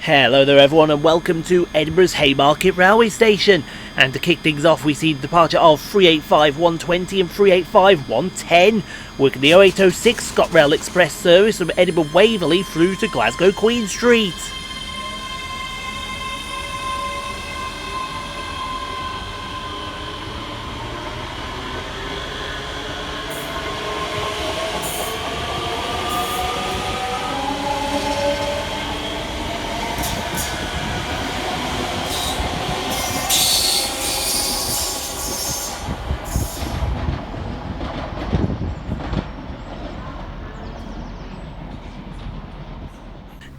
Hello there everyone and welcome to Edinburgh's Haymarket railway station, and to kick things off we see the departure of 385 120 and 385 110 working the 0806 Scotrail express service from Edinburgh Waverley through to Glasgow Queen Street.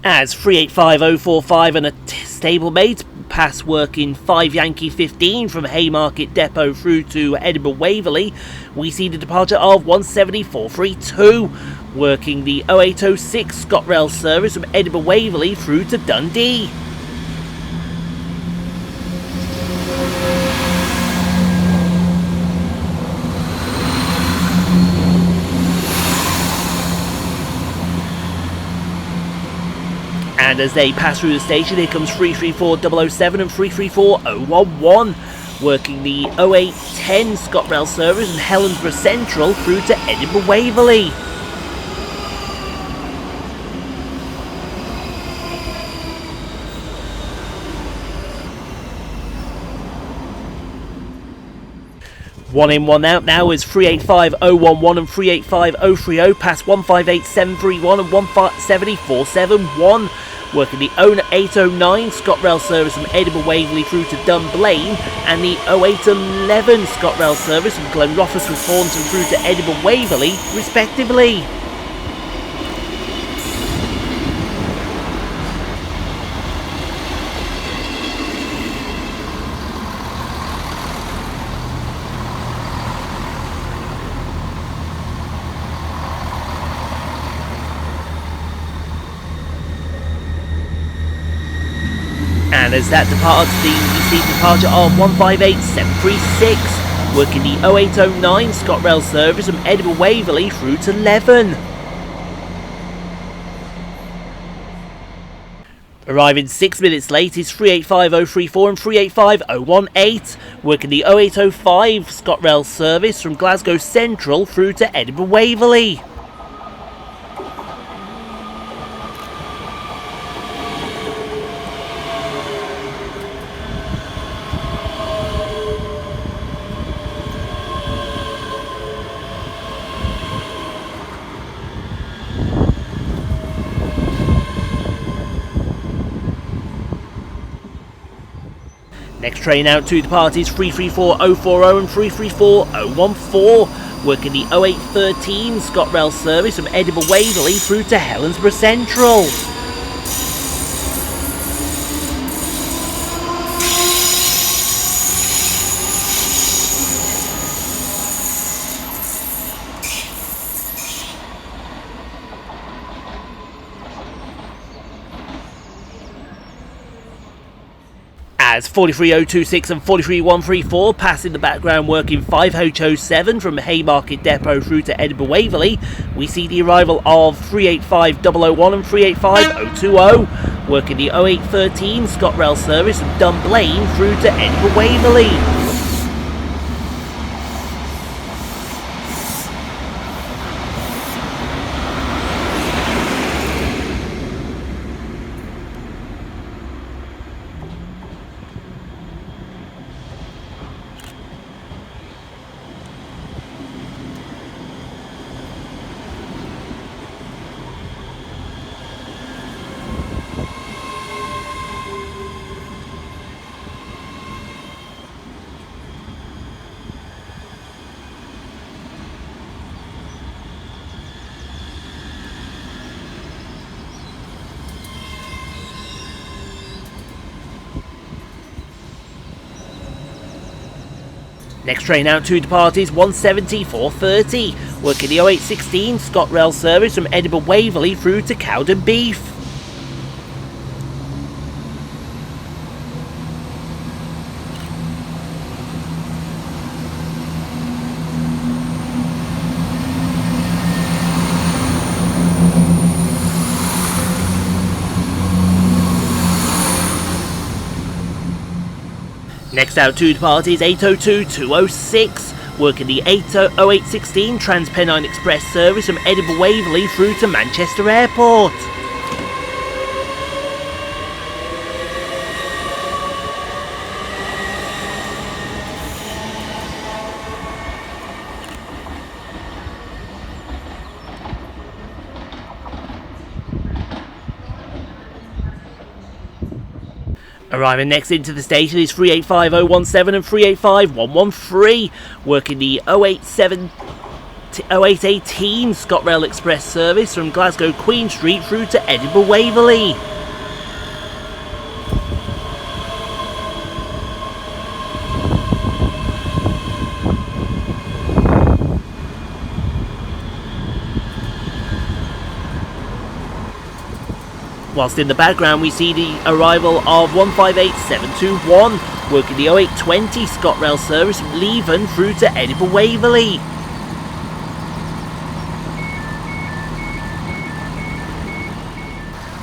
As 385045 and a stablemate pass working 5 Yankee 15 from Haymarket Depot through to Edinburgh Waverley, we see the departure of 17432 working the 0806 Scotrail service from Edinburgh Waverley through to Dundee. And as they pass through the station, here comes 334007 and 334011, working the 0810 Scotrail service and Helensburgh Central through to Edinburgh Waverley. One in, one out now is 385011 and 385030 past 158731 and 170471. Working the 0809 Scotrail service from Edinburgh Waverley through to Dunblane, and the 0811 Scotrail service from Glenrothes and Thornton through to Edinburgh Waverley, respectively. And as that departs, we see the departure of 158736, working the 0809 Scotrail service from Edinburgh Waverley through to Leven. Arriving 6 minutes late is 385034 and 385018, working the 0805 Scotrail service from Glasgow Central through to Edinburgh Waverley. Next train out to depart is 334040 and 334014, working the 0813 Scotrail service from Edinburgh Waverley through to Helensburgh Central. As 43026 and 43134 pass in the background working 5007 from Haymarket Depot through to Edinburgh Waverley, we see the arrival of 385001 and 385020, working the 0813 Scotrail service from Dunblane through to Edinburgh Waverley. Next train out to depart is 17430, working the 0816 Scotrail service from Edinburgh Waverley through to Cowdenbeath. Next out to depart is 802-206, working the 0816 Trans-Pennine Express service from Edinburgh Waverley through to Manchester Airport. Arriving next into the station is 385017 and 385113, working the 0818 Scotrail Express service from Glasgow Queen Street through to Edinburgh Waverley. Whilst in the background we see the arrival of 158721, working the 0820 Scotrail service from Leven through to Edinburgh Waverley.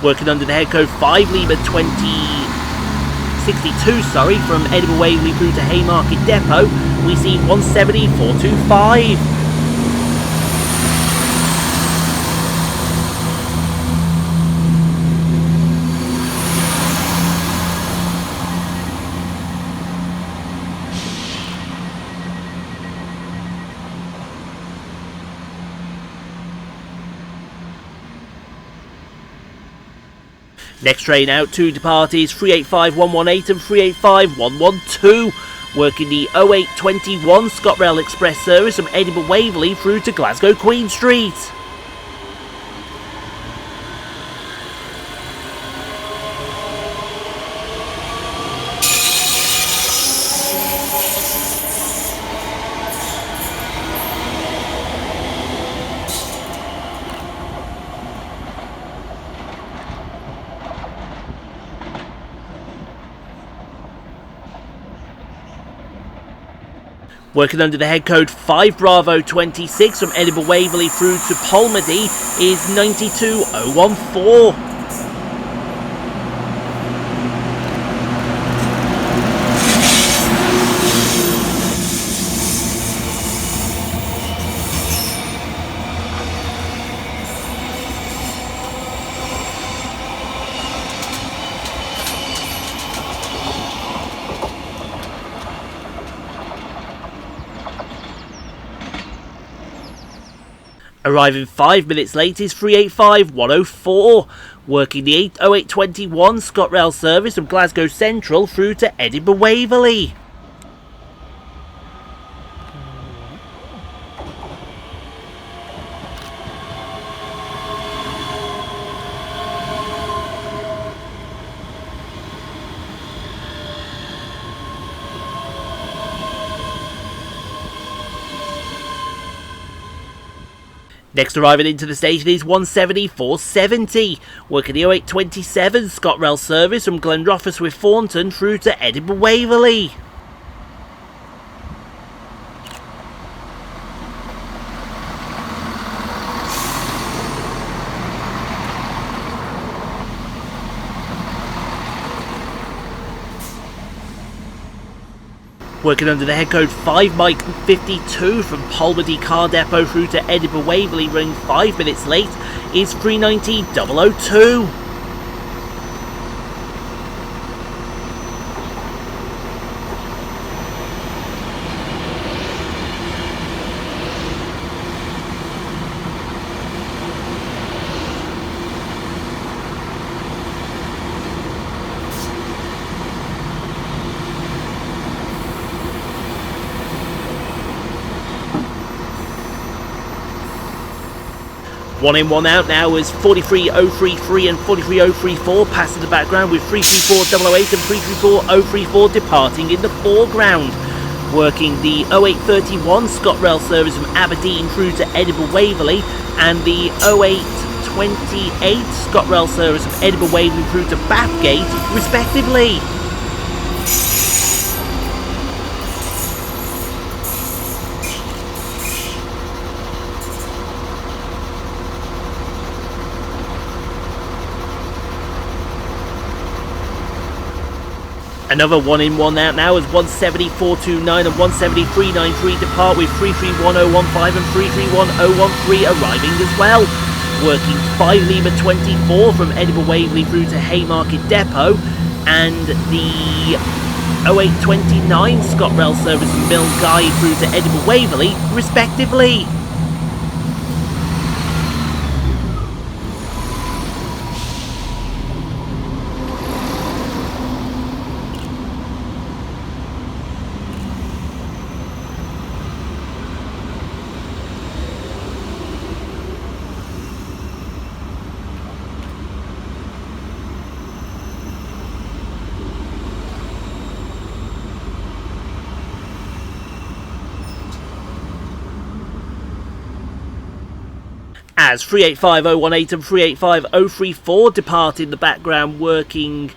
Working under the head code 5 Lima 2062, from Edinburgh Waverley through to Haymarket Depot, we see 170425. Next train out to depart is 385118 and 385112, working the 0821 Scotrail Express service from Edinburgh Waverley through to Glasgow Queen Street. Working under the head code 5 Bravo 26 from Edinburgh Waverley through to Polmadie is 92014. Arriving 5 minutes late is 385104, working the 0821 Scotrail service from Glasgow Central through to Edinburgh Waverley. Next arriving into the station is 170470, working the 0827 Scotrail service from Glenrothes with Thornton through to Edinburgh Waverley. Working under the head code 5 Mike 52 from Polmadie Car Depot through to Edinburgh Waverley, running 5 minutes late, is 390002. One in, one out now is 43033 and 43034, passing the background with 334008 and 334034 departing in the foreground. Working the 0831 Scotrail service from Aberdeen through to Edinburgh Waverley and the 0828 Scotrail service from Edinburgh Waverley through to Bathgate, respectively. Another 1 in 1 out now as 170.429 and 173.93 depart with 331.015 and 331.013 arriving as well. Working 5 Lima 24 from Edinburgh Waverley through to Haymarket Depot, and the 0829 Scotrail service from Mill Guide through to Edinburgh Waverley respectively. As 385018 and 385034 depart in the background, working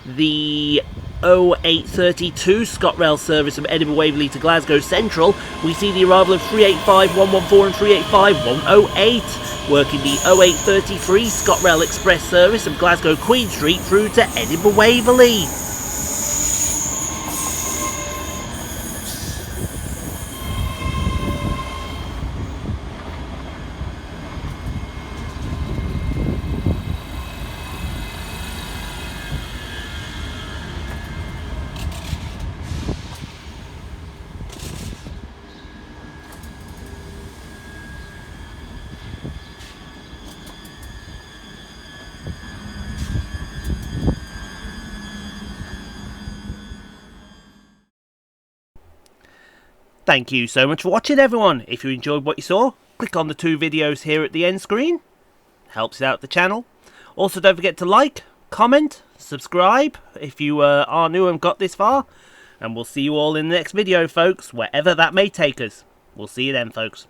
the 0832 Scotrail service from Edinburgh Waverley to Glasgow Central, we see the arrival of 385114 and 385108, working the 0833 Scotrail Express service from Glasgow Queen Street through to Edinburgh Waverley. Thank you so much for watching, everyone. If you enjoyed what you saw, click on the 2 videos here at the end screen. Helps out the channel. Also, don't forget to like, comment, subscribe if you are new and got this far. And we'll see you all in the next video, folks, wherever that may take us. We'll see you then, folks.